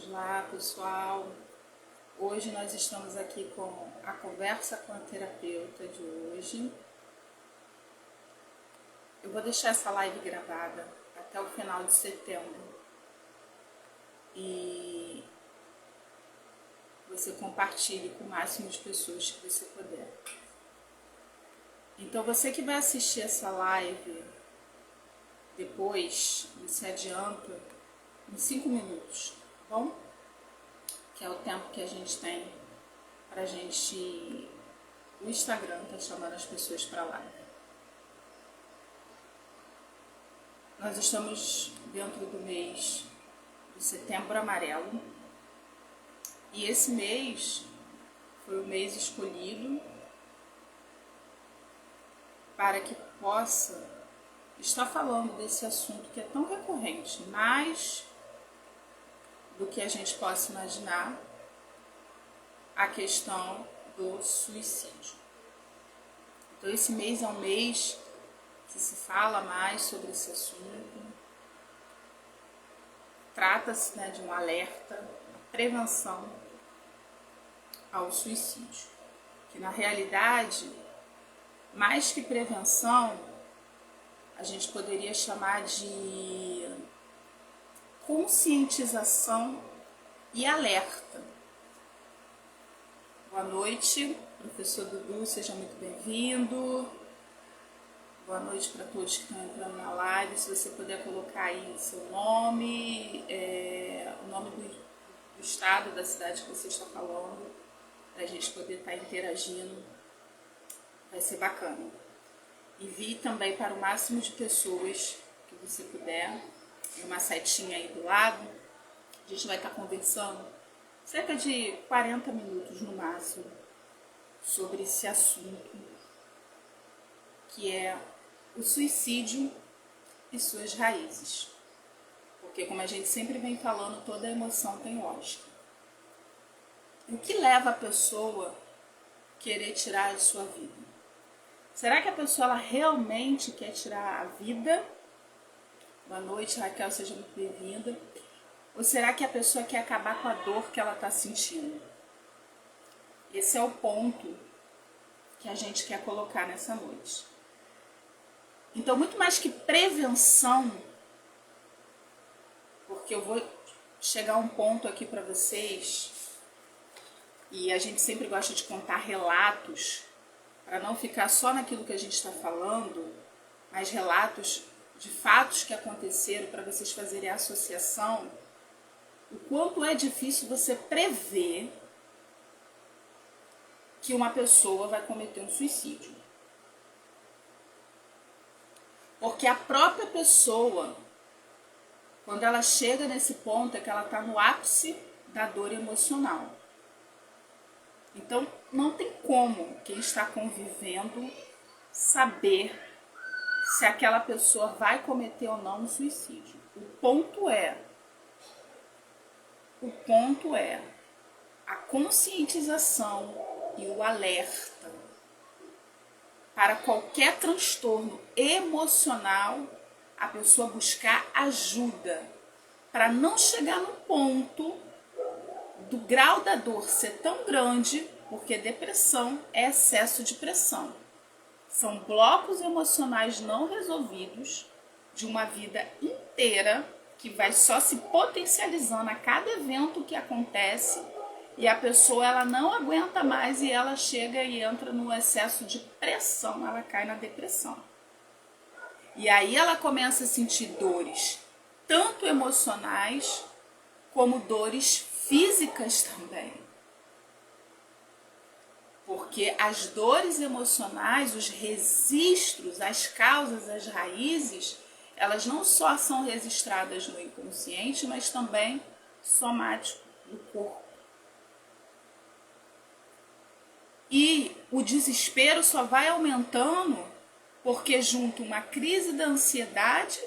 Olá pessoal, hoje nós estamos aqui com a conversa com a terapeuta de hoje. Eu vou deixar essa live gravada até o final de setembro e você compartilhe com o máximo de pessoas que você puder. Então você que vai assistir essa live depois, você adianta em 5 minutos, tá bom? Que é o tempo que a gente tem pra gente... O Instagram tá chamando as pessoas pra live. Nós estamos dentro do mês de Setembro Amarelo e esse mês foi o mês escolhido para que possa estar falando desse assunto que é tão recorrente, mais do que a gente possa imaginar, a questão do suicídio. Então esse mês é um mês que se fala mais sobre esse assunto. Trata-se, de um alerta, prevenção ao suicídio, que na realidade, mais que prevenção, a gente poderia chamar de conscientização e alerta. Boa noite, professor Dudu, seja muito bem-vindo. Boa noite para todos que estão entrando na live. Se você puder colocar aí seu nome, o nome do estado, da cidade que você está falando, para a gente poder estar interagindo, vai ser bacana. Envie também para o máximo de pessoas que você puder. Tem uma setinha aí do lado. A gente vai estar conversando cerca de 40 minutos no máximo sobre esse assunto, que é o suicídio e suas raízes. Porque, como a gente sempre vem falando, toda emoção tem lógica. O que leva a pessoa a querer tirar a sua vida? Será que a pessoa ela realmente quer tirar a vida? Boa noite, Raquel, seja muito bem-vinda. Ou será que a pessoa quer acabar com a dor que ela está sentindo? Esse é o ponto que a gente quer colocar nessa noite. Então, muito mais que prevenção, porque eu vou chegar a um ponto aqui para vocês, e a gente sempre gosta de contar relatos, para não ficar só naquilo que a gente está falando, mas relatos de fatos que aconteceram para vocês fazerem a associação, o quanto é difícil você prever que uma pessoa vai cometer um suicídio. Porque a própria pessoa, quando ela chega nesse ponto, é que ela está no ápice da dor emocional. Então, não tem como quem está convivendo saber se aquela pessoa vai cometer ou não um suicídio. O ponto é a conscientização e o alerta para qualquer transtorno emocional, a pessoa buscar ajuda para não chegar no ponto do grau da dor ser tão grande, porque depressão é excesso de pressão. São blocos emocionais não resolvidos de uma vida inteira que vai só se potencializando a cada evento que acontece e a pessoa ela não aguenta mais e ela chega e entra no excesso de pressão, ela cai na depressão. E aí ela começa a sentir dores, tanto emocionais como dores físicas também. Porque as dores emocionais, os registros, as causas, as raízes, elas não só são registradas no inconsciente, mas também somático do corpo. E o desespero só vai aumentando porque junto uma crise da ansiedade,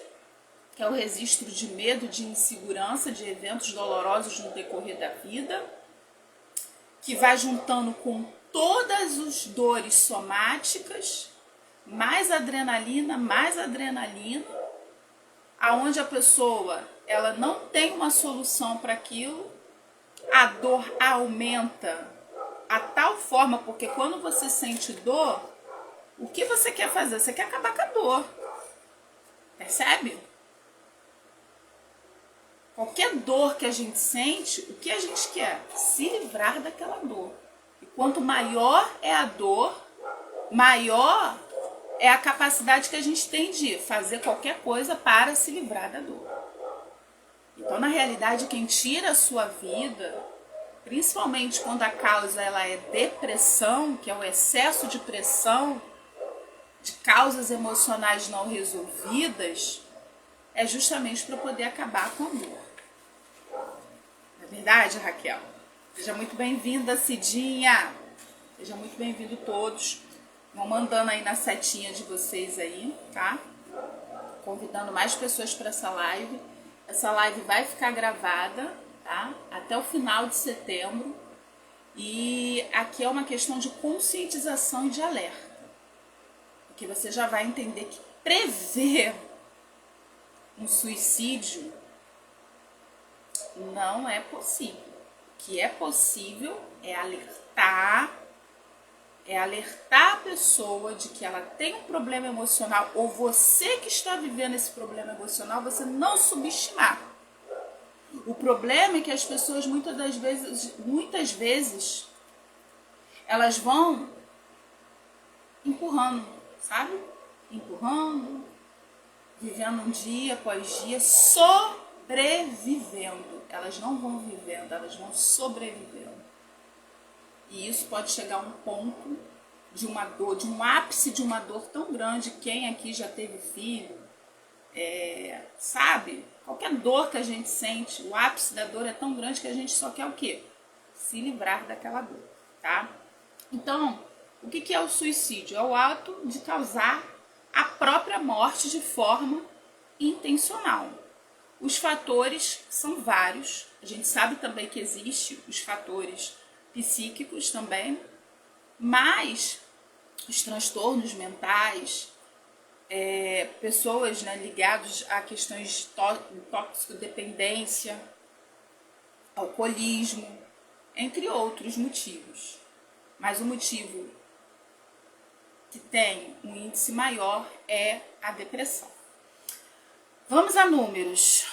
que é o registro de medo, de insegurança, de eventos dolorosos no decorrer da vida, que vai juntando com todas as dores somáticas, mais adrenalina, aonde a pessoa ela não tem uma solução para aquilo a dor aumenta a tal forma, porque quando você sente dor, o que você quer fazer? Você quer acabar com a dor. Percebe? Qualquer dor que a gente sente, o que a gente quer? Se livrar daquela dor. E quanto maior é a dor, maior é a capacidade que a gente tem de fazer qualquer coisa para se livrar da dor. Então, na realidade, quem tira a sua vida, principalmente quando a causa ela é depressão, que é o excesso de pressão de causas emocionais não resolvidas, é justamente para poder acabar com a dor. Não é verdade, Raquel? Seja muito bem-vinda, Cidinha. Seja muito bem-vindo todos. Vão mandando aí na setinha de vocês aí, tá? Convidando mais pessoas para essa live. Essa live vai ficar gravada, tá? Até o final de setembro. E aqui é uma questão de conscientização e de alerta. Porque você já vai entender que prever um suicídio não é possível. O que é possível é alertar a pessoa de que ela tem um problema emocional, ou você que está vivendo esse problema emocional, você não subestimar. O problema é que as pessoas muitas vezes elas vão empurrando, sabe? Empurrando, vivendo um dia após dia, sobrevivendo. Elas não vão vivendo, elas vão sobrevivendo. E isso pode chegar a um ponto de uma dor, de um ápice de uma dor tão grande. Quem aqui já teve filho, sabe? Qualquer dor que a gente sente, o ápice da dor é tão grande que a gente só quer o quê? Se livrar daquela dor, tá? Então, o que é o suicídio? É o ato de causar a própria morte de forma intencional. Os fatores são vários. A gente sabe também que existem os fatores psíquicos também, mas os transtornos mentais, pessoas, né, ligadas a questões de toxicodependência, alcoolismo, entre outros motivos. Mas o motivo que tem um índice maior é a depressão. Vamos a números.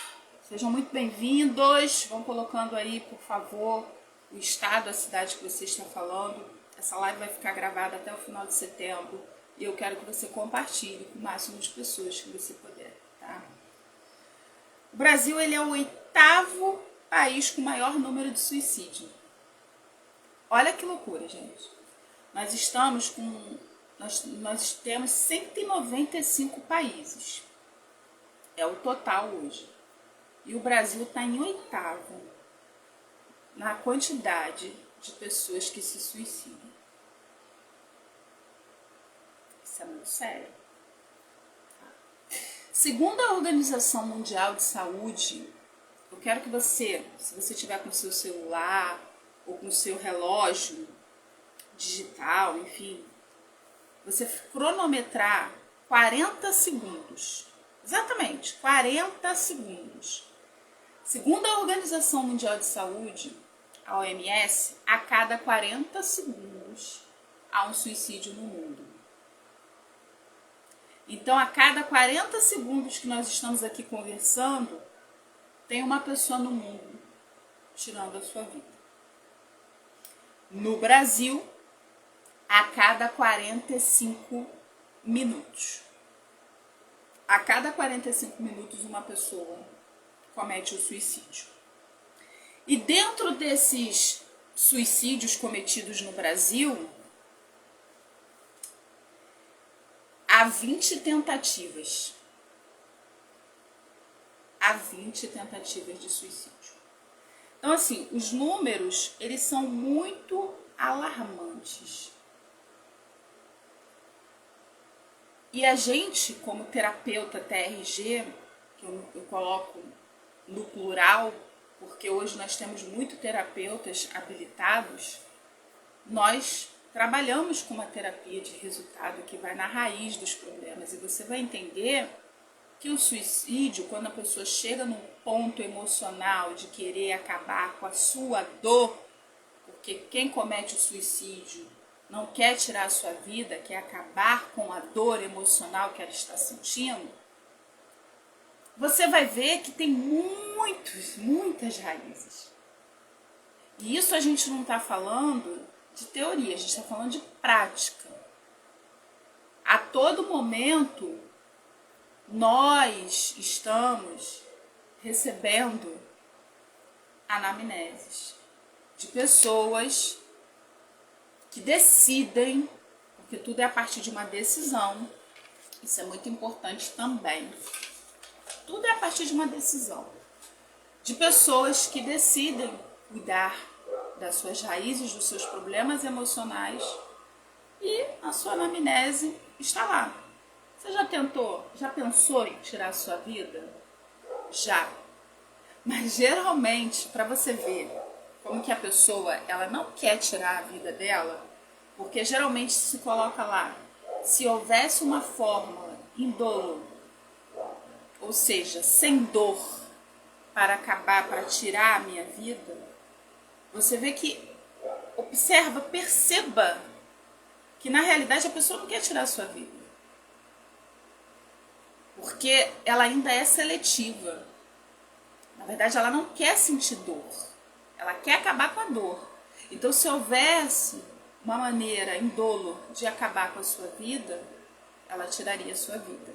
Sejam muito bem-vindos. Vão colocando aí, por favor, o estado, a cidade que você está falando. Essa live vai ficar gravada até o final de setembro. E eu quero que você compartilhe com o máximo de pessoas que você puder, tá? O Brasil, ele é o 8º país com maior número de suicídio. Olha que loucura, gente. Nós temos 195 países. É o total hoje. E o Brasil está em 8º na quantidade de pessoas que se suicidam. Isso é muito sério. Segundo a Organização Mundial de Saúde, eu quero que você, se você tiver com o seu celular ou com o seu relógio digital, enfim, você cronometrar 40 segundos. Exatamente, 40 segundos. Segundo a Organização Mundial de Saúde, a OMS, a cada 40 segundos há um suicídio no mundo. Então, a cada 40 segundos que nós estamos aqui conversando, tem uma pessoa no mundo tirando a sua vida. No Brasil, a cada 45 minutos. A cada 45 minutos, uma pessoa comete o suicídio. E dentro desses suicídios cometidos no Brasil, há 20 tentativas. Há 20 tentativas de suicídio. Então, assim, os números, eles são muito alarmantes. E a gente, como terapeuta TRG, que eu coloco no plural, porque hoje nós temos muitos terapeutas habilitados, nós trabalhamos com uma terapia de resultado que vai na raiz dos problemas. E você vai entender que o suicídio, quando a pessoa chega num ponto emocional de querer acabar com a sua dor, porque quem comete o suicídio não quer tirar a sua vida, quer acabar com a dor emocional que ela está sentindo, você vai ver que tem muitas raízes. E isso a gente não está falando de teoria, a gente está falando de prática. A todo momento, nós estamos recebendo anamneses de pessoas que decidem, porque tudo é a partir de uma decisão, isso é muito importante também. Tudo é a partir de uma decisão, de pessoas que decidem cuidar das suas raízes, dos seus problemas emocionais, e a sua anamnese está lá. Você já pensou em tirar a sua vida? Já. Mas geralmente, para você ver como que a pessoa ela não quer tirar a vida dela, porque geralmente se coloca lá, se houvesse uma fórmula indolor, ou seja, sem dor, para acabar, para tirar a minha vida, você vê que, perceba que na realidade a pessoa não quer tirar a sua vida. Porque ela ainda é seletiva. Na verdade, ela não quer sentir dor. Ela quer acabar com a dor. Então, se houvesse uma maneira indolor de acabar com a sua vida, ela tiraria a sua vida.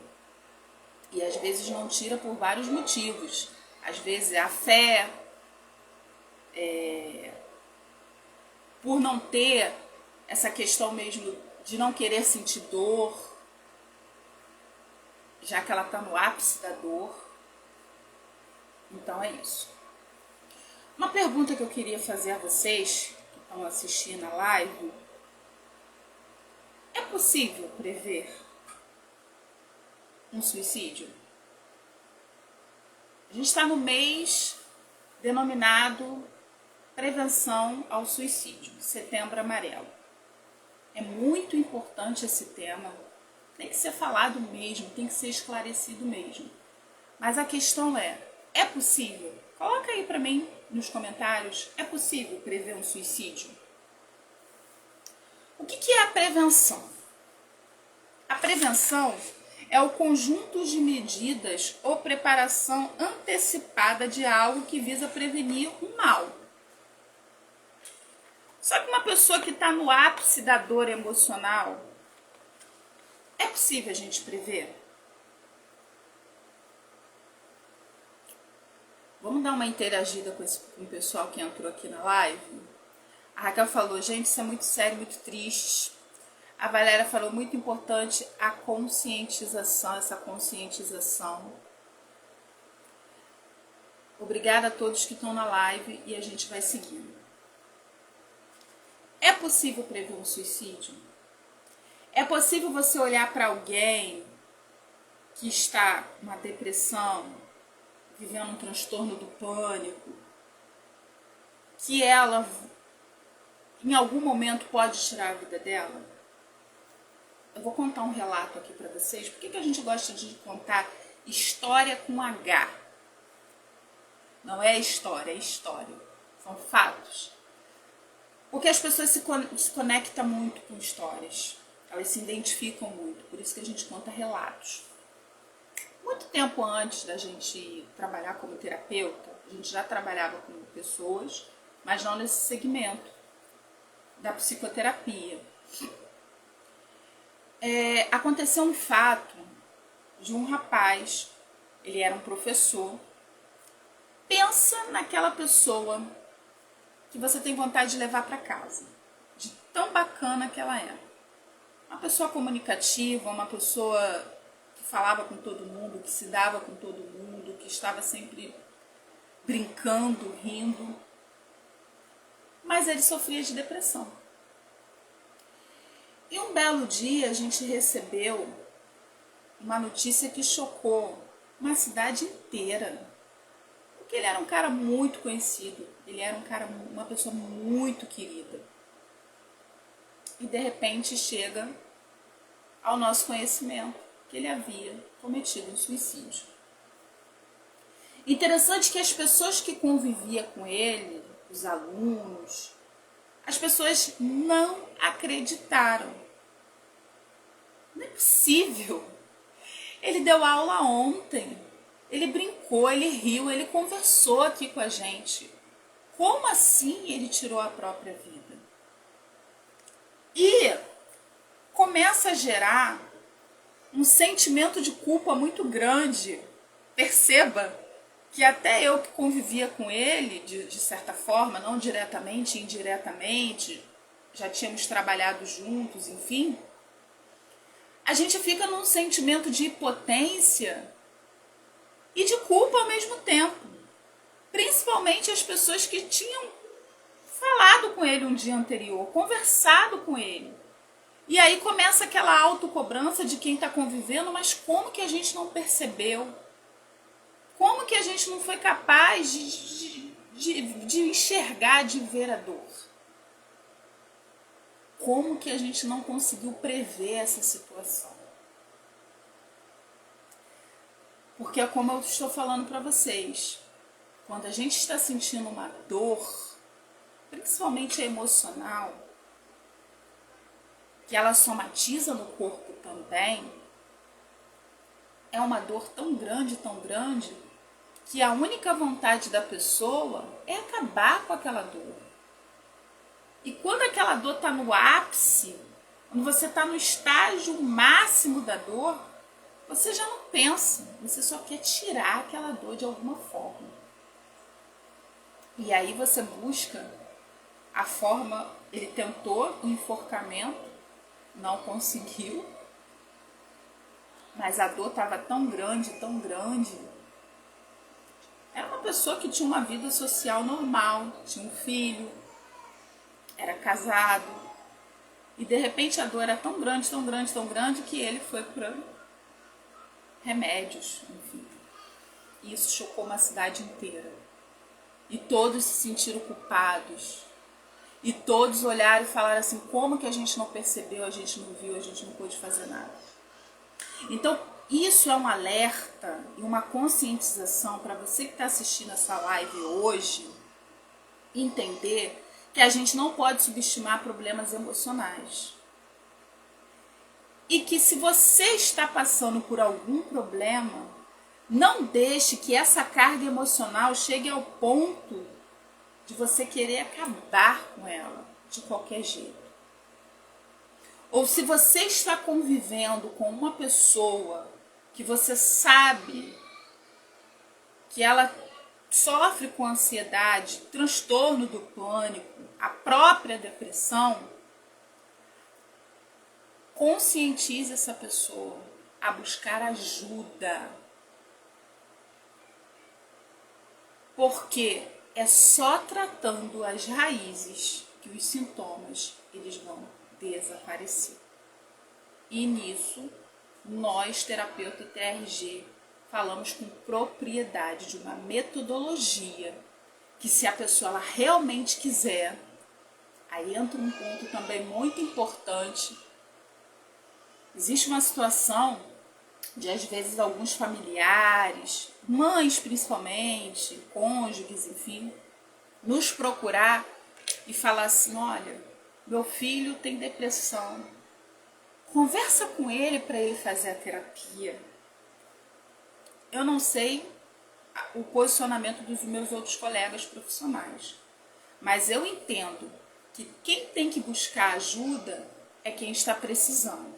E às vezes não tira por vários motivos. Às vezes é a fé, por não ter essa questão mesmo de não querer sentir dor, já que ela está no ápice da dor. Então é isso. Uma pergunta que eu queria fazer a vocês que estão assistindo a live: é possível prever um suicídio? A gente está no mês denominado Prevenção ao Suicídio, Setembro Amarelo. É muito importante esse tema, tem que ser falado mesmo, tem que ser esclarecido mesmo. Mas a questão é possível? Coloca aí para mim nos comentários, é possível prever um suicídio? O que é a prevenção? A prevenção é o conjunto de medidas ou preparação antecipada de algo que visa prevenir um mal. Só que uma pessoa que está no ápice da dor emocional, é possível a gente prever? Vamos dar uma interagida com o pessoal que entrou aqui na live? A Raquel falou, gente, isso é muito sério, muito triste. A Valéria falou, muito importante a conscientização, essa conscientização. Obrigada a todos que estão na live e a gente vai seguindo. É possível prever um suicídio? É possível você olhar para alguém que está com uma depressão, vivendo um transtorno do pânico, que ela, em algum momento, pode tirar a vida dela? Eu vou contar um relato aqui para vocês. Por que a gente gosta de contar história com H? Não é história, é história. São fatos. Porque as pessoas se conectam muito com histórias. Elas se identificam muito. Por isso que a gente conta relatos. Muito tempo antes da gente trabalhar como terapeuta, a gente já trabalhava com pessoas, mas não nesse segmento da psicoterapia. Aconteceu um fato de um rapaz, ele era um professor. Pensa naquela pessoa que você tem vontade de levar para casa, de tão bacana que ela é. Uma pessoa comunicativa, uma pessoa que falava com todo mundo, que se dava com todo mundo, que estava sempre brincando, rindo. Mas ele sofria de depressão. E um belo dia a gente recebeu uma notícia que chocou uma cidade inteira. Porque ele era um cara muito conhecido, ele era uma pessoa muito querida. E de repente chega ao nosso conhecimento que ele havia cometido um suicídio. Interessante que as pessoas que conviviam com ele, os alunos, as pessoas não acreditaram. Não é possível. Ele deu aula ontem, ele brincou, ele riu, ele conversou aqui com a gente. Como assim ele tirou a própria vida? E começa a gerar um sentimento de culpa muito grande. Perceba que até eu que convivia com ele, de certa forma, não diretamente, indiretamente, já tínhamos trabalhado juntos, enfim, a gente fica num sentimento de impotência e de culpa ao mesmo tempo. Principalmente as pessoas que tinham falado com ele um dia anterior, conversado com ele. E aí começa aquela autocobrança de quem está convivendo, mas como que a gente não percebeu? Como que a gente não foi capaz de enxergar, de ver a dor? Como que a gente não conseguiu prever essa situação? Porque é como eu estou falando para vocês, quando a gente está sentindo uma dor, principalmente a emocional, que ela somatiza no corpo também, é uma dor tão grande, que a única vontade da pessoa é acabar com aquela dor. E quando aquela dor está no ápice, quando você está no estágio máximo da dor, você já não pensa, você só quer tirar aquela dor de alguma forma. E aí você busca a forma, ele tentou o enforcamento, não conseguiu, mas a dor estava tão grande, era uma pessoa que tinha uma vida social normal, tinha um filho, era casado, e de repente a dor era tão grande que ele foi para remédios, enfim. E isso chocou uma cidade inteira. E todos se sentiram culpados. E todos olharam e falaram assim, como que a gente não percebeu, a gente não viu, a gente não pôde fazer nada. Então, isso é um alerta e uma conscientização para você que está assistindo essa live hoje, entender que a gente não pode subestimar problemas emocionais. E que se você está passando por algum problema, não deixe que essa carga emocional chegue ao ponto de você querer acabar com ela de qualquer jeito. Ou se você está convivendo com uma pessoa que você sabe que ela sofre com ansiedade, transtorno do pânico, a própria depressão, conscientize essa pessoa a buscar ajuda. Porque é só tratando as raízes que os sintomas eles vão desaparecer. E nisso, nós, terapeuta TRG, falamos com propriedade de uma metodologia que, se a pessoa ela realmente quiser, aí entra um ponto também muito importante. Existe uma situação de, às vezes, alguns familiares, mães principalmente, cônjuges, enfim, nos procurar e falar assim, olha, meu filho tem depressão, conversa com ele para ele fazer a terapia. Eu não sei o posicionamento dos meus outros colegas profissionais, mas eu entendo que quem tem que buscar ajuda é quem está precisando.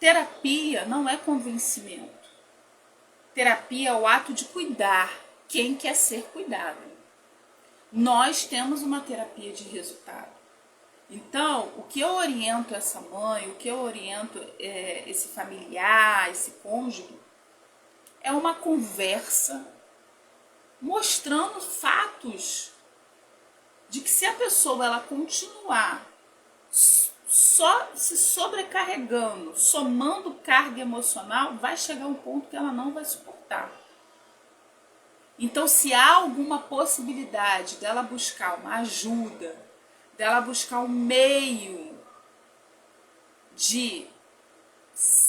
Terapia não é convencimento. Terapia é o ato de cuidar quem quer ser cuidado. Nós temos uma terapia de resultado. Então, o que eu oriento essa mãe, o que eu oriento esse familiar, esse cônjuge, é uma conversa mostrando fatos de que se a pessoa ela continuar só se sobrecarregando, somando carga emocional, vai chegar um ponto que ela não vai suportar. Então, se há alguma possibilidade dela buscar uma ajuda, dela buscar um meio de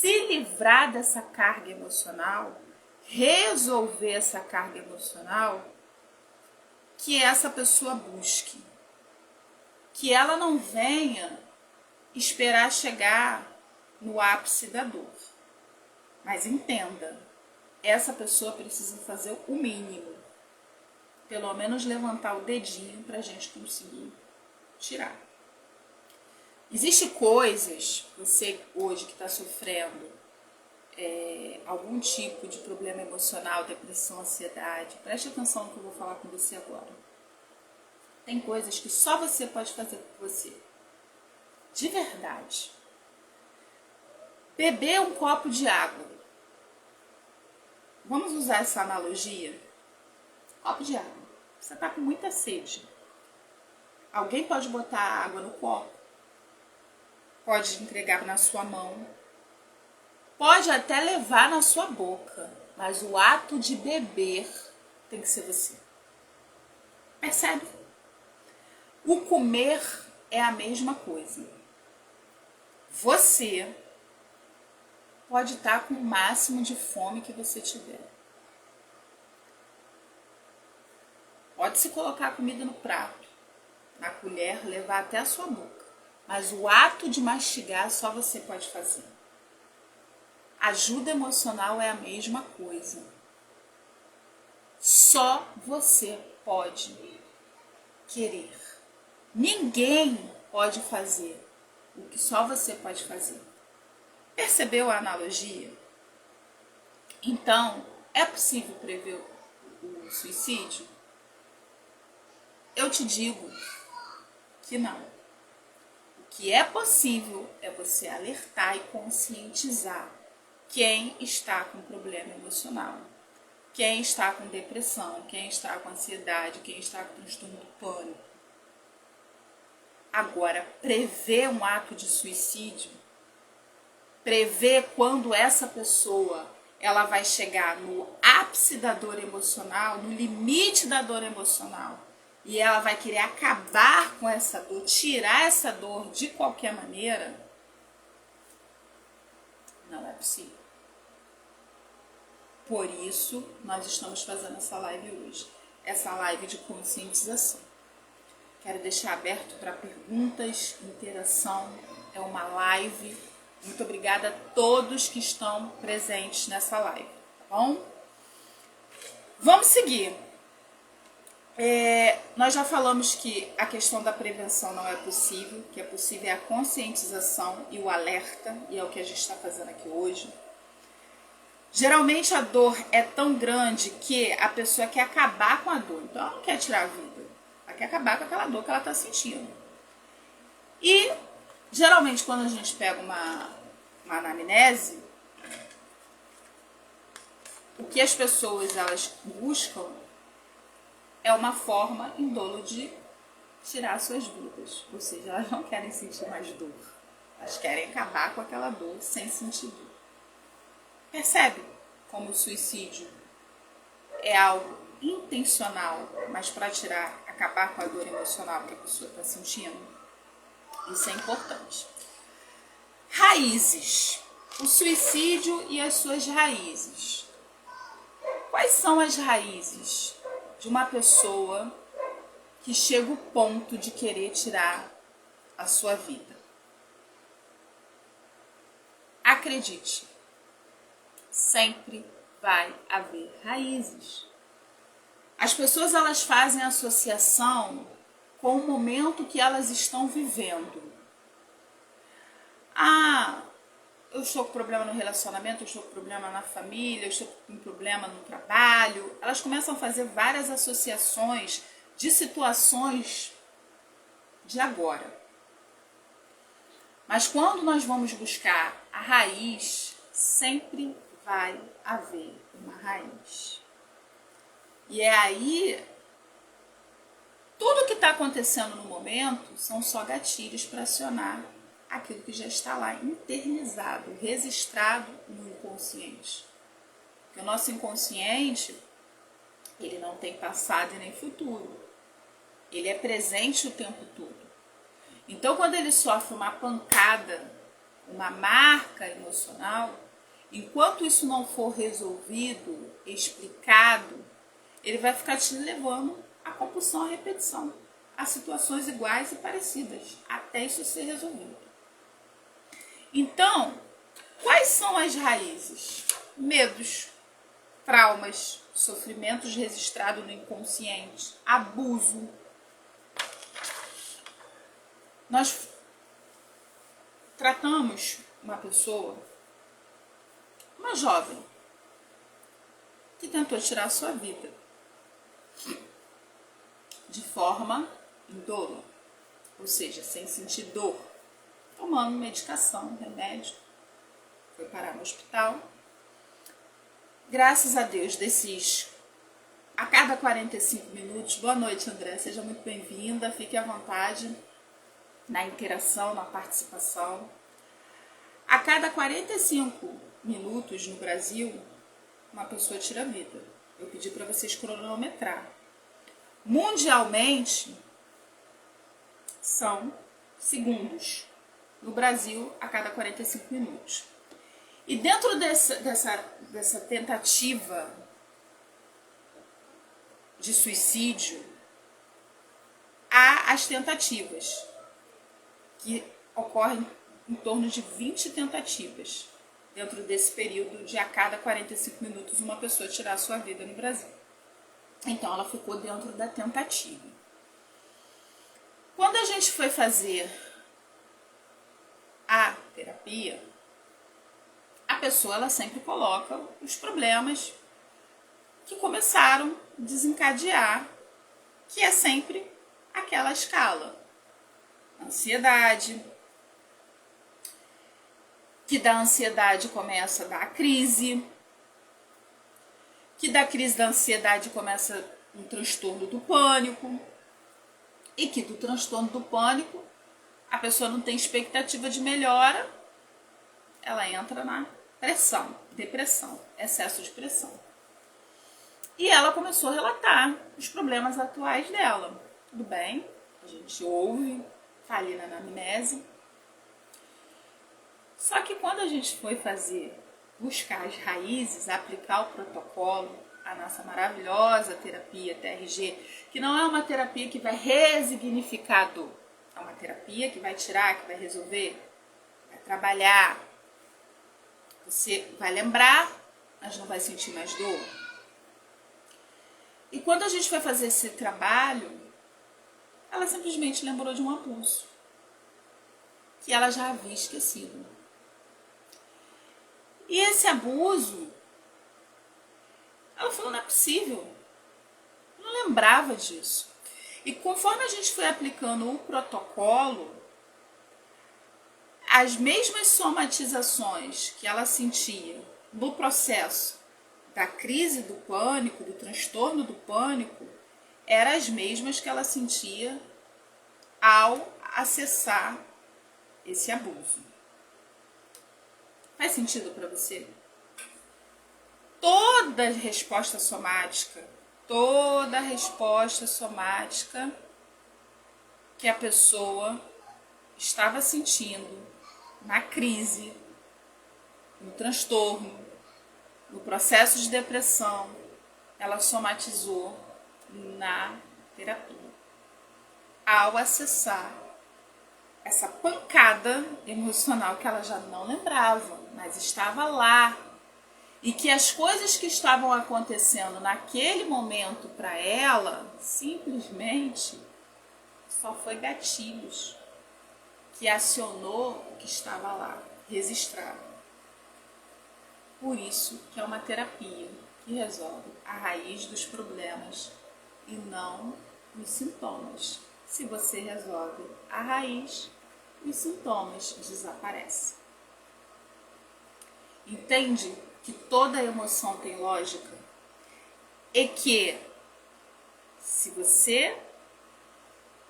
se livrar dessa carga emocional, resolver essa carga emocional, que essa pessoa busque. Que ela não venha esperar chegar no ápice da dor. Mas entenda, essa pessoa precisa fazer o mínimo. Pelo menos levantar o dedinho para a gente conseguir tirar. Existem coisas, você hoje que está sofrendo algum tipo de problema emocional, depressão, ansiedade, preste atenção no que eu vou falar com você agora. Tem coisas que só você pode fazer por você. De verdade. Beber um copo de água. Vamos usar essa analogia? Copo de água. Você está com muita sede. Alguém pode botar água no copo. Pode entregar na sua mão. Pode até levar na sua boca. Mas o ato de beber tem que ser você. Percebe? O comer é a mesma coisa. Você pode estar com o máximo de fome que você tiver. Pode se colocar a comida no prato, na colher, levar até a sua boca. Mas o ato de mastigar só você pode fazer. Ajuda emocional é a mesma coisa. Só você pode querer. Ninguém pode fazer o que só você pode fazer. Percebeu a analogia? Então, é possível prever o suicídio? Eu te digo que não. O que é possível é você alertar e conscientizar quem está com problema emocional, quem está com depressão, quem está com ansiedade, quem está com transtorno do pânico. Agora, prever um ato de suicídio, prever quando essa pessoa ela vai chegar no ápice da dor emocional, no limite da dor emocional, e ela vai querer acabar com essa dor, tirar essa dor de qualquer maneira, não é possível. Por isso, nós estamos fazendo essa live hoje, essa live de conscientização. Quero deixar aberto para perguntas, interação. É uma live. Muito obrigada a todos que estão presentes nessa live, tá bom? Vamos seguir. Nós já falamos que a questão da prevenção não é possível, que é possível a conscientização e o alerta, e é o que a gente está fazendo aqui hoje. Geralmente a dor é tão grande que a pessoa quer acabar com a dor, então ela não quer tirar a vida. Ela quer acabar com aquela dor que ela está sentindo. E, geralmente, quando a gente pega uma anamnese, o que as pessoas elas buscam é uma forma indolo de tirar suas vidas. Ou seja, elas não querem sentir mais dor. Elas querem acabar com aquela dor sem sentir dor. Percebe como o suicídio é algo intencional, mas para acabar com a dor emocional que a pessoa está sentindo? Isso é importante. Raízes. O suicídio e as suas raízes. Quais são as raízes de uma pessoa que chega ao ponto de querer tirar a sua vida? Acredite, sempre vai haver raízes. As pessoas elas fazem associação com o momento que elas estão vivendo. Eu estou com problema no relacionamento, eu estou com problema na família, eu estou com problema no trabalho. Elas começam a fazer várias associações de situações de agora. Mas quando nós vamos buscar a raiz, sempre vai haver uma raiz. E é aí, tudo que está acontecendo no momento são só gatilhos para acionar aquilo que já está lá internalizado, registrado no inconsciente. Porque o nosso inconsciente, ele não tem passado e nem futuro. Ele é presente o tempo todo. Então, quando ele sofre uma pancada, uma marca emocional, enquanto isso não for resolvido, explicado, ele vai ficar te levando à compulsão, à repetição, a situações iguais e parecidas, até isso ser resolvido. Então, quais são as raízes? Medos, traumas, sofrimentos registrados no inconsciente, abuso. Nós tratamos uma pessoa, uma jovem, que tentou tirar a sua vida de forma indolor, ou seja, sem sentir dor, tomando medicação, remédio, foi parar no hospital. Graças a Deus, a cada 45 minutos, boa noite, André, seja muito bem-vinda, fique à vontade na interação, na participação. A cada 45 minutos no Brasil, uma pessoa tira a vida. Eu pedi para vocês cronometrar. Mundialmente, são segundos. No Brasil, a cada 45 minutos. E dentro dessa tentativa de suicídio, há as tentativas, que ocorrem em torno de 20 tentativas, dentro desse período de a cada 45 minutos uma pessoa tirar a sua vida no Brasil. Então ela ficou dentro da tentativa. Quando a gente foi fazer a terapia, a pessoa ela sempre coloca os problemas que começaram a desencadear, que é sempre aquela escala. Ansiedade, que da ansiedade começa a dar crise, que da crise da ansiedade começa um transtorno do pânico, e que do transtorno do pânico a pessoa não tem expectativa de melhora, ela entra na pressão, depressão, excesso de pressão. E ela começou a relatar os problemas atuais dela. Tudo bem, a gente ouve, tá ali na anamnese. Só que quando a gente foi buscar as raízes, aplicar o protocolo, a nossa maravilhosa terapia TRG, que não é uma terapia que vai resignificar a dor, é uma terapia que vai tirar, que vai resolver, vai trabalhar. Você vai lembrar, mas não vai sentir mais dor. E quando a gente foi fazer esse trabalho, ela simplesmente lembrou de um abuso que ela já havia esquecido. E esse abuso, ela falou, não é possível. Eu não lembrava disso. E conforme a gente foi aplicando o protocolo, as mesmas somatizações que ela sentia no processo da crise do pânico, do transtorno do pânico, eram as mesmas que ela sentia ao acessar esse abuso. Faz sentido para você? Toda resposta somática que a pessoa estava sentindo na crise, no transtorno, no processo de depressão, ela somatizou na terapia. Ao acessar essa pancada emocional que ela já não lembrava, mas estava lá. E que as coisas que estavam acontecendo naquele momento para ela, simplesmente, só foi gatilhos que acionou o que estava lá, registrado. Por isso que é uma terapia que resolve a raiz dos problemas e não os sintomas. Se você resolve a raiz, os sintomas desaparecem. Entende que toda emoção tem lógica? E que se você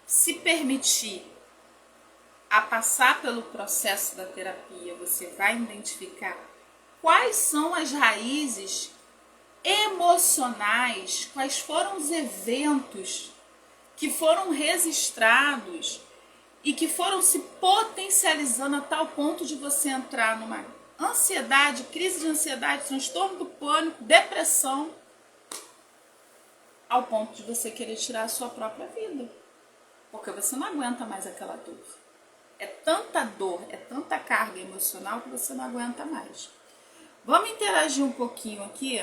se permitir a passar pelo processo da terapia, você vai identificar quais são as raízes emocionais, quais foram os eventos que foram registrados e que foram se potencializando a tal ponto de você entrar numa ansiedade, crise de ansiedade, transtorno do pânico, depressão, ao ponto de você querer tirar a sua própria vida, porque você não aguenta mais aquela dor. É tanta dor, é tanta carga emocional que você não aguenta mais. Vamos interagir um pouquinho aqui.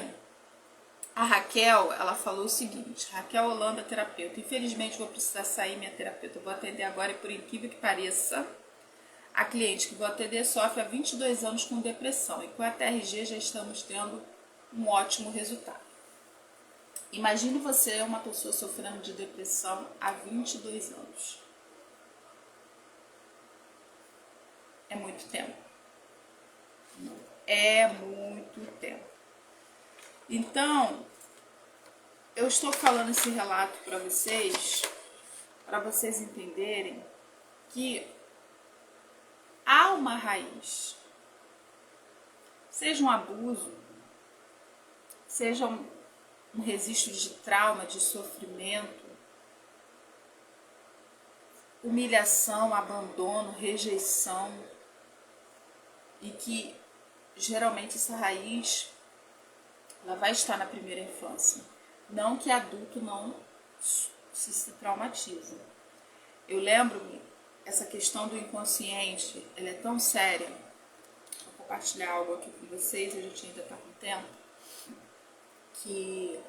A Raquel, ela falou o seguinte: Raquel Holanda, terapeuta. Infelizmente vou precisar sair, minha terapeuta. Vou atender agora e, por incrível que pareça, a cliente que vou atender sofre há 22 anos com depressão e com a TRG já estamos tendo um ótimo resultado. Imagine você, uma pessoa sofrendo de depressão há 22 anos. É muito tempo. É muito tempo. Então, eu estou falando esse relato para vocês entenderem que há uma raiz. Seja um abuso, seja um registro de trauma, de sofrimento, humilhação, abandono, rejeição, e que geralmente essa raiz ela vai estar na primeira infância. Não que adulto não se traumatiza. Eu lembro-me, essa questão do inconsciente, ela é tão séria. Vou compartilhar algo aqui com vocês, a gente ainda está com tempo, que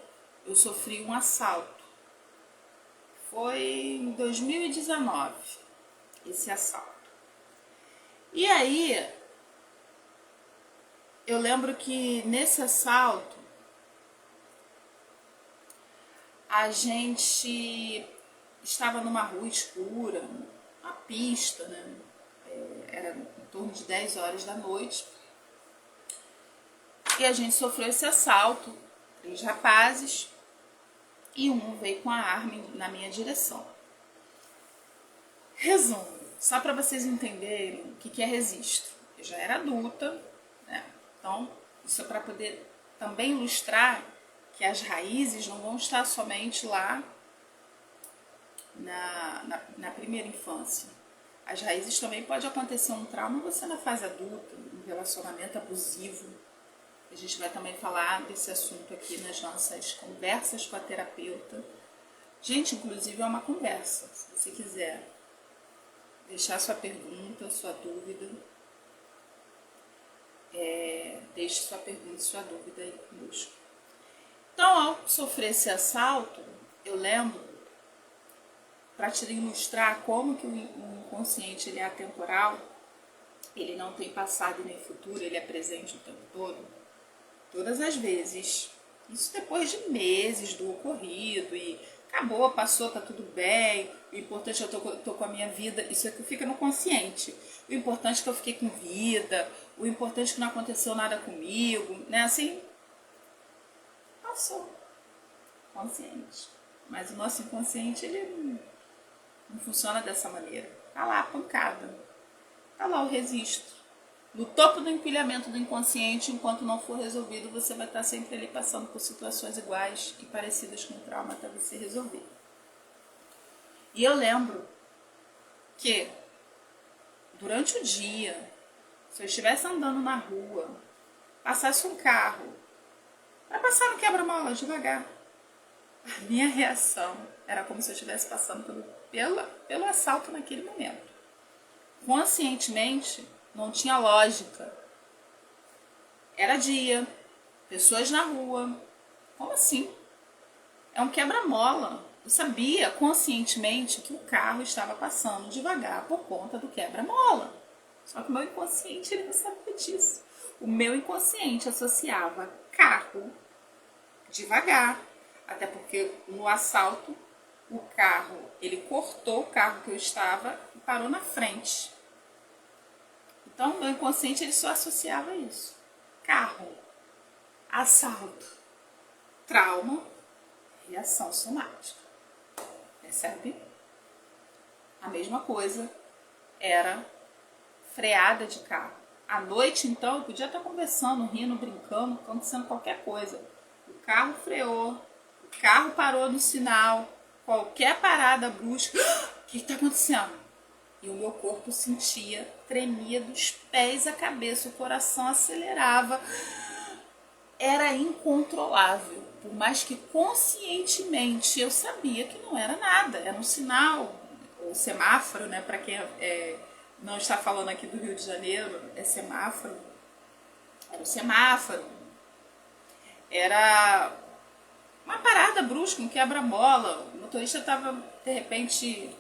eu sofri um assalto. Foi em 2019, esse assalto. E aí, eu lembro que nesse assalto, a gente estava numa rua escura, uma pista, né? Era em torno de 10 horas da noite. E a gente sofreu esse assalto, 3 rapazes, e um veio com a arma na minha direção. Resumo, só para vocês entenderem o que é registro. Eu já era adulta, né? Então, isso é para poder também ilustrar que as raízes não vão estar somente lá na primeira infância. As raízes também pode acontecer um trauma você na fase adulta, um relacionamento abusivo. A gente vai também falar desse assunto aqui nas nossas conversas com a terapeuta. Gente, inclusive é uma conversa. Se você quiser deixar sua pergunta, sua dúvida, deixe sua pergunta e sua dúvida aí conosco. Então, ao sofrer esse assalto, eu lembro, para te ilustrar como que o inconsciente ele é atemporal, ele não tem passado nem futuro, ele é presente o tempo todo. Todas as vezes. Isso depois de meses do ocorrido e acabou, passou, tá tudo bem. O importante é que eu tô com a minha vida. Isso é que fica no consciente. O importante é que eu fiquei com vida. O importante é que não aconteceu nada comigo, né? Assim, passou. Consciente. Mas o nosso inconsciente, ele não funciona dessa maneira. Tá lá a pancada. Tá lá o registro. No topo do empilhamento do inconsciente, enquanto não for resolvido, você vai estar sempre ali passando por situações iguais e parecidas com o trauma até você resolver. E eu lembro que, durante o dia, se eu estivesse andando na rua, passasse um carro, para passar no quebra-mola devagar, a minha reação era como se eu estivesse passando pelo assalto naquele momento. Conscientemente, não tinha lógica. Era dia, pessoas na rua. Como assim? É um quebra-mola. Eu sabia conscientemente que o carro estava passando devagar por conta do quebra-mola. Só que o meu inconsciente ele não sabia disso. O meu inconsciente associava carro devagar. Até porque no assalto, o carro, ele cortou o carro que eu estava e parou na frente. Então, o meu inconsciente ele só associava isso. Carro, assalto, trauma, reação somática. Percebe? A mesma coisa era freada de carro. À noite, então, eu podia estar conversando, rindo, brincando, acontecendo qualquer coisa. O carro freou, o carro parou no sinal, qualquer parada brusca. O que está acontecendo? E o meu corpo sentia, tremia dos pés à cabeça, o coração acelerava. Era incontrolável, por mais que conscientemente eu sabia que não era nada, era um sinal, ou semáforo, né? Para quem não está falando aqui do Rio de Janeiro, é semáforo. Era um semáforo, era uma parada brusca, um quebra-mola, o motorista estava de repente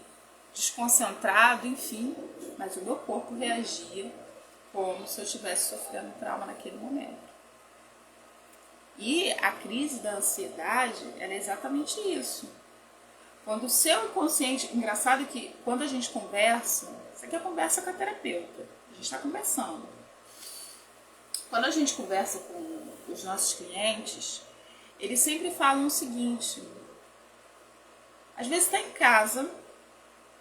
desconcentrado, enfim, mas o meu corpo reagia como se eu estivesse sofrendo trauma naquele momento. E a crise da ansiedade era exatamente isso. Quando o seu inconsciente... Engraçado que quando a gente conversa... Isso aqui é conversa com a terapeuta. A gente está conversando. Quando a gente conversa com os nossos clientes, eles sempre falam o seguinte. Às vezes está em casa,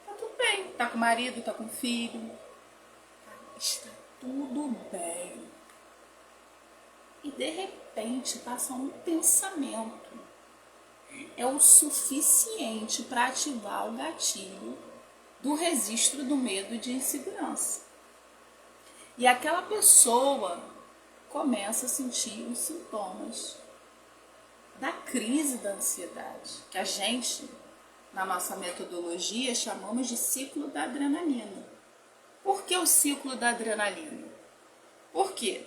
tá tudo bem. Tá com o marido, tá com o filho. Está tudo bem. E de repente passa um pensamento. É o suficiente para ativar o gatilho do registro do medo e de insegurança. E aquela pessoa começa a sentir os sintomas da crise da ansiedade, que a gente, na nossa metodologia, chamamos de ciclo da adrenalina. Por que o ciclo da adrenalina? Por quê?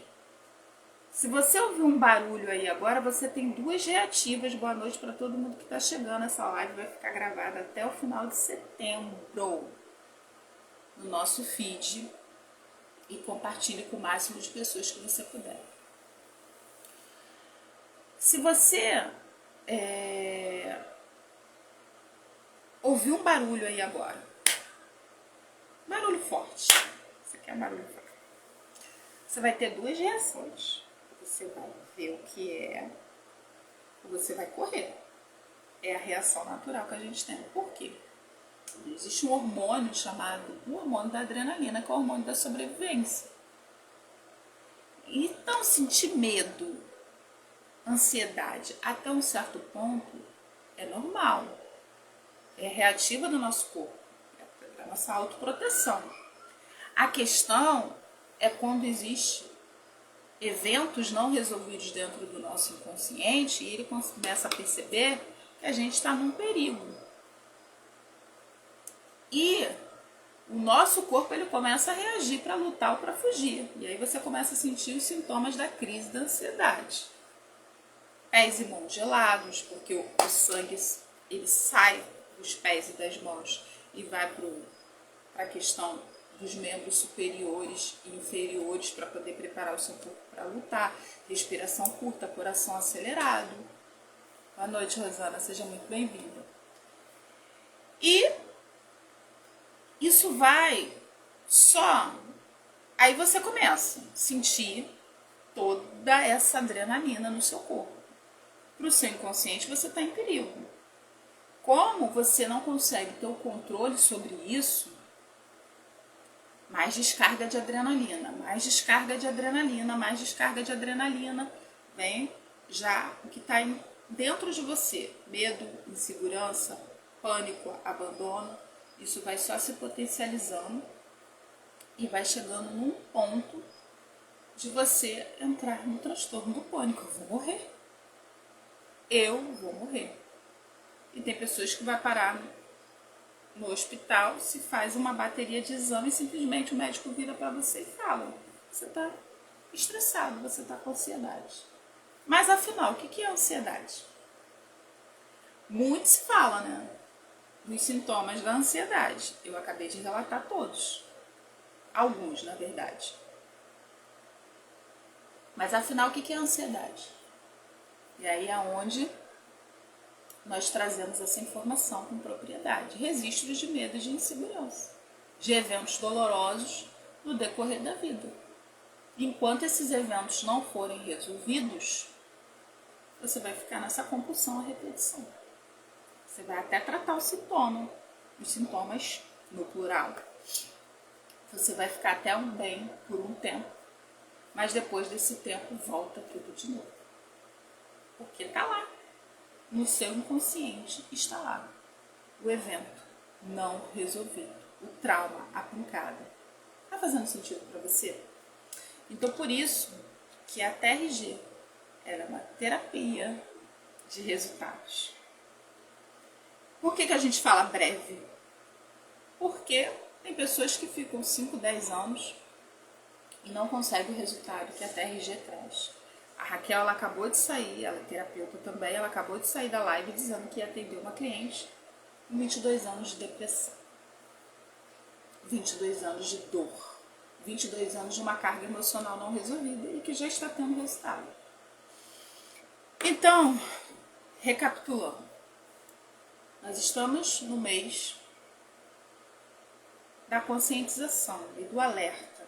Se você ouvir um barulho aí agora, você tem 2 reativas. Boa noite para todo mundo que está chegando. Essa live vai ficar gravada até o final de setembro no nosso feed. E compartilhe com o máximo de pessoas que você puder. Se você ouvir um barulho aí agora, barulho forte, isso aqui é um barulho forte, você vai ter 2 reações. Você vai ver o que é, ou você vai correr. É a reação natural que a gente tem. Por quê? Existe um hormônio chamado o hormônio da adrenalina, que é o hormônio da sobrevivência. Então, sentir medo, ansiedade, até um certo ponto, é normal. É reativa do nosso corpo, é a nossa autoproteção. A questão é quando existe eventos não resolvidos dentro do nosso inconsciente e ele começa a perceber que a gente está num perigo. E o nosso corpo ele começa a reagir para lutar ou para fugir. E aí você começa a sentir os sintomas da crise da ansiedade. Pés e mãos gelados, porque o sangue ele sai dos pés e das mãos e vai para a questão dos membros superiores e inferiores para poder preparar o seu corpo para lutar. Respiração curta, coração acelerado. Boa noite, Rosana, seja muito bem-vinda. E isso vai só... Aí você começa a sentir toda essa adrenalina no seu corpo. Para o seu inconsciente você está em perigo. Como você não consegue ter o controle sobre isso, mais descarga de adrenalina, mais descarga de adrenalina, mais descarga de adrenalina, vem já o que está dentro de você, medo, insegurança, pânico, abandono, isso vai só se potencializando e vai chegando num ponto de você entrar no transtorno do pânico. Eu vou morrer. Eu vou morrer. E tem pessoas que vão parar no hospital, se faz uma bateria de exame e simplesmente o médico vira para você e fala: você está estressado, você está com ansiedade. Mas afinal, o que é ansiedade? Muito se fala, né? Dos sintomas da ansiedade. Eu acabei de relatar todos. Alguns, na verdade. Mas afinal, o que é ansiedade? E aí é onde nós trazemos essa informação com propriedade. Registros de medo e de insegurança, de eventos dolorosos no decorrer da vida. Enquanto esses eventos não forem resolvidos, você vai ficar nessa compulsão à repetição. Você vai até tratar o sintoma, os sintomas no plural. Você vai ficar até um bem por um tempo, mas depois desse tempo volta tudo de novo. Porque está lá. No seu inconsciente está lá o evento não resolvido. o trauma, a pancada. Tá fazendo sentido para você? Então, por isso que a TRG ela é uma terapia de resultados. Por que a gente fala breve? Porque tem pessoas que ficam 5, 10 anos e não conseguem o resultado que a TRG traz. A Raquel, ela acabou de sair, ela é terapeuta também, ela acabou de sair da live dizendo que ia atender uma cliente com 22 anos de depressão, 22 anos de dor, 22 anos de uma carga emocional não resolvida e que já está tendo resultado. Então, recapitulando, nós estamos no mês da conscientização e do alerta,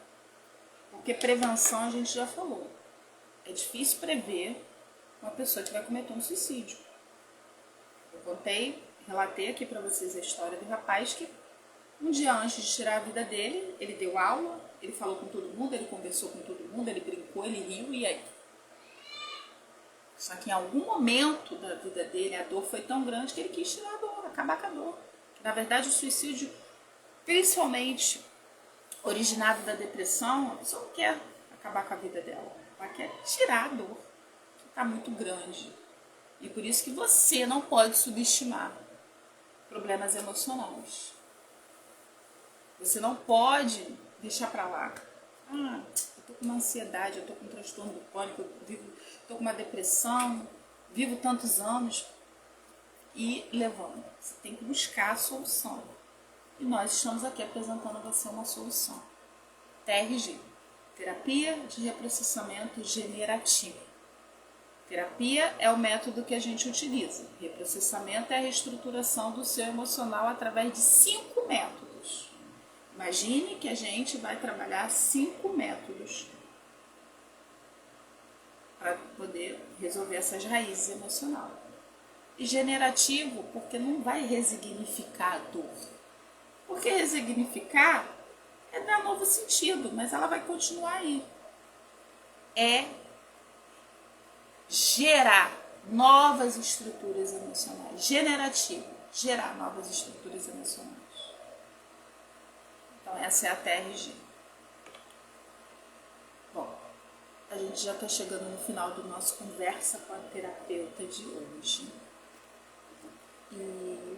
porque prevenção a gente já falou. É difícil prever uma pessoa que vai cometer um suicídio. Eu relatei aqui para vocês a história do rapaz que um dia antes de tirar a vida dele, ele deu aula, ele falou com todo mundo, ele conversou com todo mundo, ele brincou, ele riu, e aí? Só que em algum momento da vida dele, a dor foi tão grande que ele quis tirar a dor, acabar com a dor. Na verdade, o suicídio, principalmente originado da depressão, a pessoa não quer acabar com a vida dela. Ela quer tirar a dor, que está muito grande. E por isso que você não pode subestimar problemas emocionais. Você não pode deixar para lá. Eu tô com uma ansiedade, eu tô com um transtorno do pânico, eu tô com uma depressão, vivo tantos anos. E levando. Você tem que buscar a solução. E nós estamos aqui apresentando a você uma solução. TRG, terapia de reprocessamento generativo. Terapia é o método que a gente utiliza. Reprocessamento é a reestruturação do seu emocional através de 5 métodos. Imagine que a gente vai trabalhar 5 métodos para poder resolver essas raízes emocionais. E generativo, porque não vai resignificar a dor. Porque resignificar é dar novo sentido, mas ela vai continuar aí. É gerar novas estruturas emocionais. Generativo, gerar novas estruturas emocionais. Então essa é a TRG. Bom, a gente já está chegando no final do nosso Conversa com a Terapeuta de hoje. E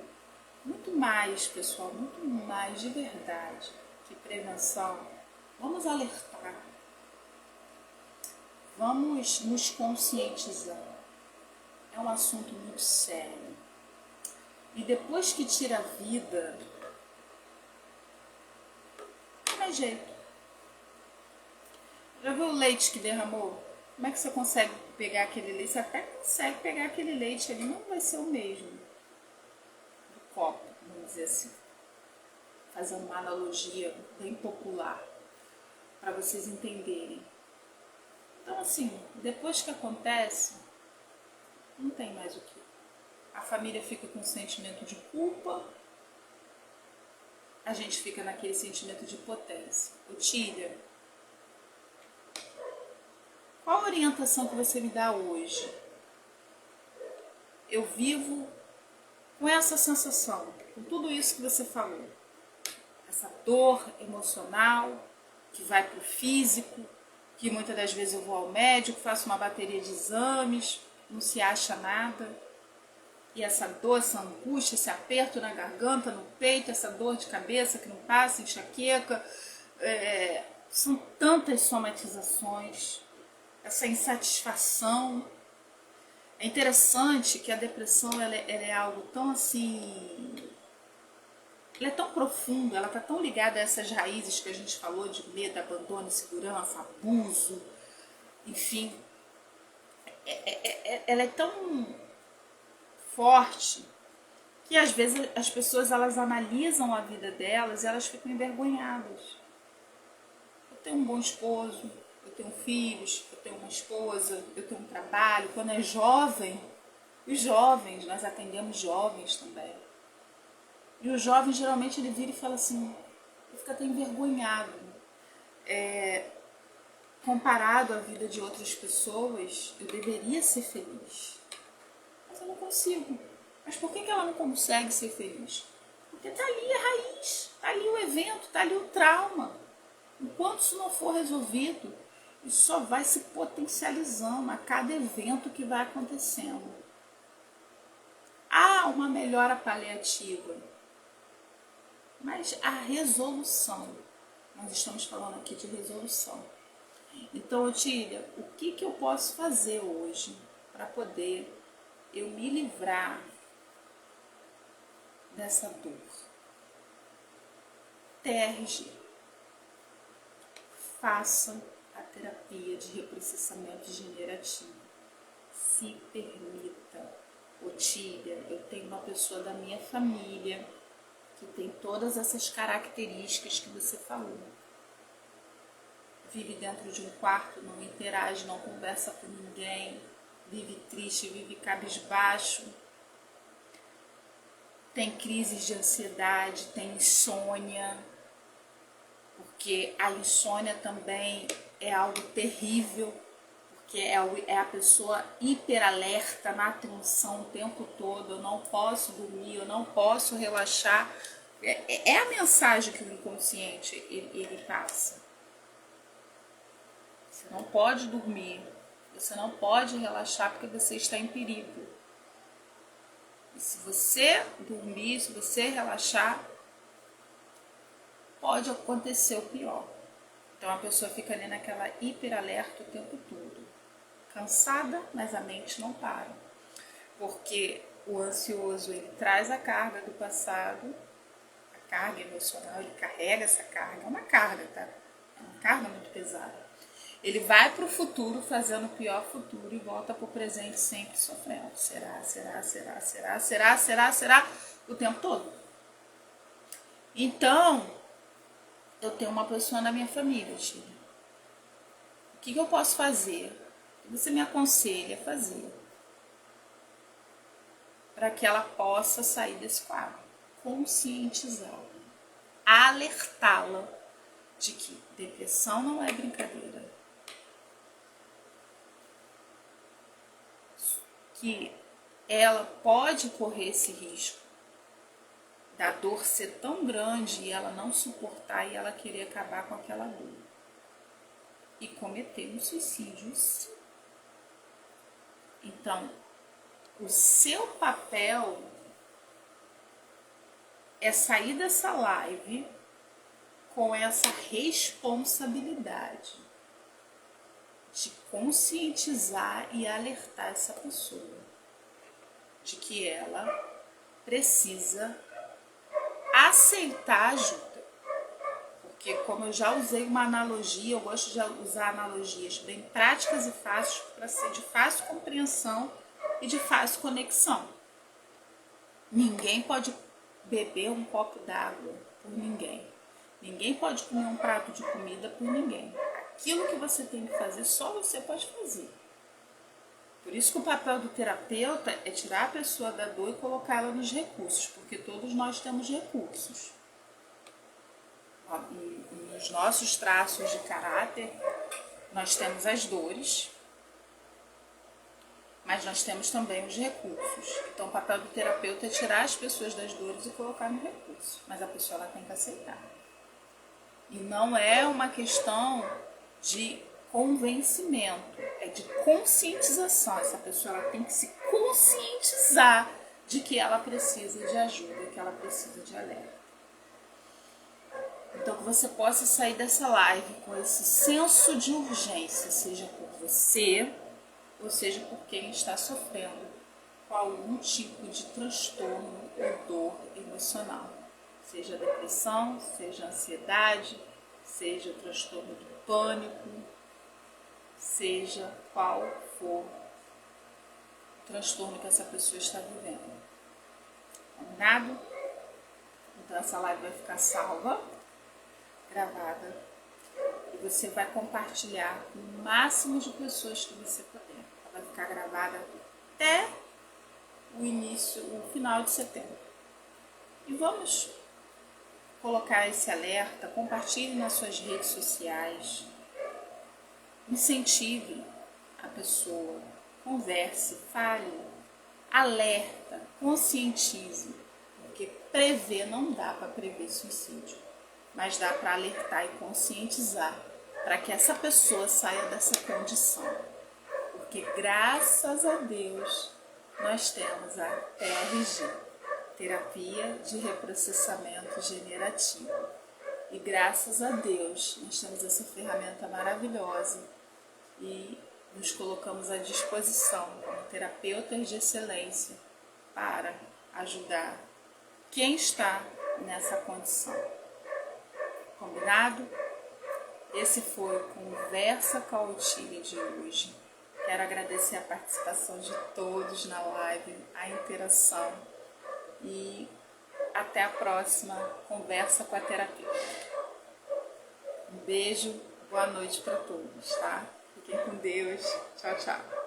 muito mais, pessoal, muito mais de verdade que prevenção. Vamos alertar. Vamos nos conscientizar. É um assunto muito sério. E depois que tira a vida, não tem jeito. Já viu o leite que derramou? Como é que você consegue pegar aquele leite? Você até consegue pegar aquele leite ali, não vai ser o mesmo do copo, vamos dizer assim. Fazendo uma analogia bem popular, para vocês entenderem. Então, assim, depois que acontece, não tem mais o que. A família fica com um sentimento de culpa, a gente fica naquele sentimento de potência. Otília, qual a orientação que você me dá hoje? Eu vivo com essa sensação, com tudo isso que você falou. Essa dor emocional que vai para o físico, que muitas das vezes eu vou ao médico, faço uma bateria de exames, não se acha nada. E essa dor, essa angústia, esse aperto na garganta, no peito, essa dor de cabeça que não passa, enxaqueca, são tantas somatizações, essa insatisfação. É interessante que a depressão ela é algo tão assim... Ela é tão profunda, ela está tão ligada a essas raízes que a gente falou de medo, abandono, insegurança, abuso, enfim. Ela é tão forte que às vezes as pessoas elas analisam a vida delas e elas ficam envergonhadas. Eu tenho um bom esposo, eu tenho filhos, eu tenho uma esposa, eu tenho um trabalho. Quando é jovem, os jovens, nós atendemos jovens também. E o jovem, geralmente, ele vira e fala assim, ele fica até envergonhado. Comparado à vida de outras pessoas, eu deveria ser feliz. Mas eu não consigo. Mas por que ela não consegue ser feliz? Porque tá ali a raiz, tá ali o evento, tá ali o trauma. Enquanto isso não for resolvido, isso só vai se potencializando a cada evento que vai acontecendo. Há uma melhora paliativa, mas a resolução, nós estamos falando aqui de resolução. Então, Otília, o que eu posso fazer hoje para poder eu me livrar dessa dor? TRG. Faça a terapia de reprocessamento generativo. Se permita. Otília, eu tenho uma pessoa da minha família que tem todas essas características que você falou. Vive dentro de um quarto, não interage, não conversa com ninguém, vive triste, vive cabisbaixo, tem crises de ansiedade, tem insônia, porque a insônia também é algo terrível, porque é a pessoa hiperalerta, na atenção o tempo todo, eu não posso dormir, eu não posso relaxar. É a mensagem que o inconsciente ele passa. Você não pode dormir, você não pode relaxar porque você está em perigo. E se você dormir, se você relaxar, pode acontecer o pior. Então a pessoa fica ali naquela hiperalerta o tempo todo. Cansada, mas a mente não para. Porque o ansioso, ele traz a carga do passado, a carga emocional, ele carrega essa carga. É uma carga, tá? É uma carga muito pesada. Ele vai para o futuro fazendo o pior futuro e volta para o presente sempre sofrendo. Será o tempo todo. Então, eu tenho uma pessoa na minha família, Tia. O que eu posso fazer? O que você me aconselha a fazer para que ela possa sair desse quadro? Conscientizá-la, alertá-la de que depressão não é brincadeira, que ela pode correr esse risco da dor ser tão grande e ela não suportar e ela querer acabar com aquela dor e cometer um suicídio. Então, o seu papel é sair dessa live com essa responsabilidade de conscientizar e alertar essa pessoa de que ela precisa aceitar ajuda. Porque como eu já usei uma analogia, eu gosto de usar analogias bem práticas e fáceis para ser de fácil compreensão e de fácil conexão. Ninguém pode beber um copo d'água por ninguém. Ninguém pode comer um prato de comida por ninguém. Aquilo que você tem que fazer, só você pode fazer. Por isso que o papel do terapeuta é tirar a pessoa da dor e colocá-la nos recursos, porque todos nós temos recursos. Nos nossos traços de caráter, nós temos as dores, mas nós temos também os recursos. Então, o papel do terapeuta é tirar as pessoas das dores e colocar no recurso, mas a pessoa ela tem que aceitar. E não é uma questão de convencimento, é de conscientização. Essa pessoa ela tem que se conscientizar de que ela precisa de ajuda, que ela precisa de alerta. Então, que você possa sair dessa live com esse senso de urgência, seja por você, ou seja por quem está sofrendo com algum tipo de transtorno ou dor emocional. Seja depressão, seja ansiedade, seja transtorno do pânico, seja qual for o transtorno que essa pessoa está vivendo. Combinado? Então essa live vai ficar salva, gravada, e você vai compartilhar com o máximo de pessoas que você puder. Ela vai ficar gravada até o final de setembro. E vamos colocar esse alerta, compartilhe nas suas redes sociais, incentive a pessoa, converse, fale, alerta, conscientize, Porque prever não dá para prever suicídio, mas dá para alertar e conscientizar para que essa pessoa saia dessa condição. Porque graças a Deus nós temos a TRG, Terapia de Reprocessamento Generativo. E graças a Deus nós temos essa ferramenta maravilhosa e nos colocamos à disposição como terapeutas de excelência para ajudar quem está nessa condição. Combinado? Esse foi o Conversa com a Otília de hoje. Quero agradecer a participação de todos na live, a interação e até a próxima Conversa com a Terapeuta. Um beijo, boa noite para todos, tá? Fiquem com Deus. Tchau, tchau.